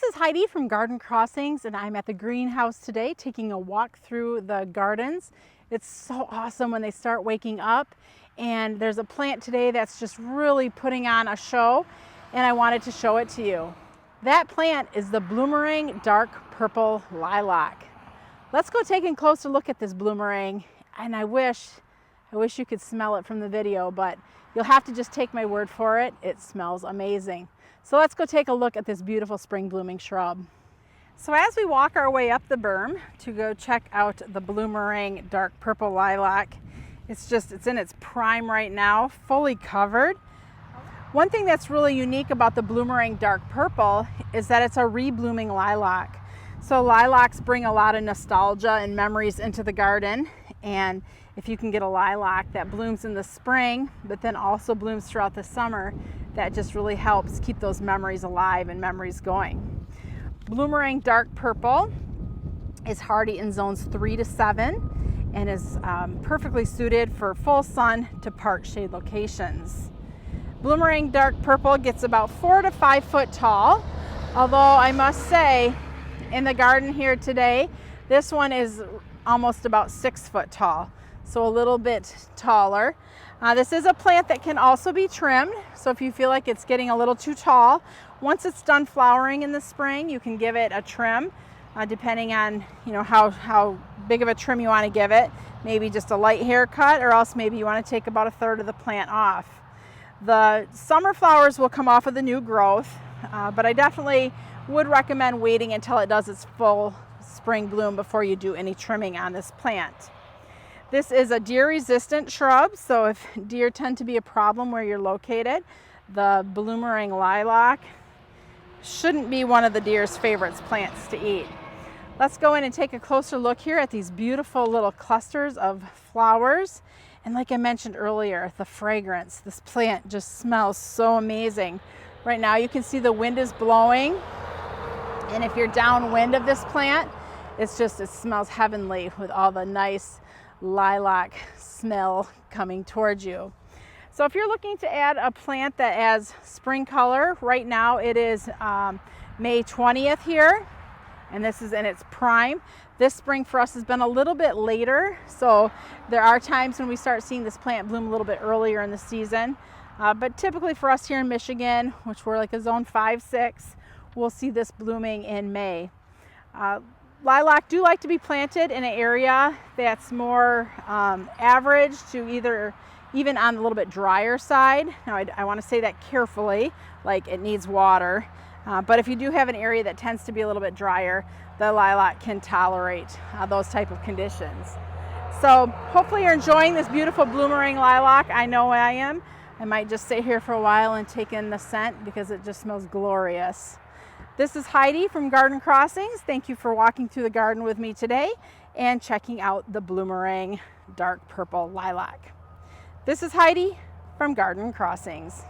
This is Heidi from Garden Crossings, and I'm at the greenhouse today taking a walk through the gardens. It's so awesome when they start waking up, and there's a plant today that's just really putting on a show, and I wanted to show it to you. That plant is the Bloomerang Dark Purple Lilac. Let's go take a closer look at this bloomerang, and I wish you could smell it from the video, but you'll have to just take my word for it. It smells amazing. So let's go take a look at this beautiful spring blooming shrub. So as we walk our way up the berm to go check out the Bloomerang Dark Purple Lilac, it's in its prime right now, fully covered. One thing that's really unique about the Bloomerang Dark Purple is that it's a reblooming lilac. So lilacs bring a lot of nostalgia and memories into the garden, and if you can get a lilac that blooms in the spring but then also blooms throughout the summer, that just really helps keep those memories alive and memories going. Bloomerang Dark Purple is hardy in zones 3 to 7 and is perfectly suited for full sun to part shade locations. Bloomerang Dark Purple gets about 4 to 5 foot tall, although I must say in the garden here today, this one is almost about 6 foot tall, so a little bit taller. This is a plant that can also be trimmed, so if you feel like it's getting a little too tall, once it's done flowering in the spring, you can give it a trim, depending on how big of a trim you want to give it. Maybe just a light haircut, or else maybe you want to take about 1/3 of the plant off. The summer flowers will come off of the new growth, but I definitely would recommend waiting until it does its full spring bloom before you do any trimming on this plant. This is a deer resistant shrub, so if deer tend to be a problem where you're located, the Bloomerang Lilac shouldn't be one of the deer's favorite plants to eat. Let's go in and take a closer look here at these beautiful little clusters of flowers. And like I mentioned earlier, the fragrance, this plant just smells so amazing. Right now you can see the wind is blowing, and if you're downwind of this plant, it smells heavenly with all the nice lilac smell coming towards you. So if you're looking to add a plant that adds spring color, right now it is May 20th here, and this is in its prime. This spring for us has been a little bit later, so there are times when we start seeing this plant bloom a little bit earlier in the season. But typically for us here in Michigan, which we're like a zone 5, 6, we'll see this blooming in May. Lilac do like to be planted in an area that's more average to even on a little bit drier side. Now I want to say that carefully, like it needs water. But if you do have an area that tends to be a little bit drier, the lilac can tolerate those type of conditions. So hopefully you're enjoying this beautiful Bloomerang Lilac. I know I am. I might just stay here for a while and take in the scent because it just smells glorious. This is Heidi from Garden Crossings. Thank you for walking through the garden with me today and checking out the Bloomerang Dark Purple Lilac. This is Heidi from Garden Crossings.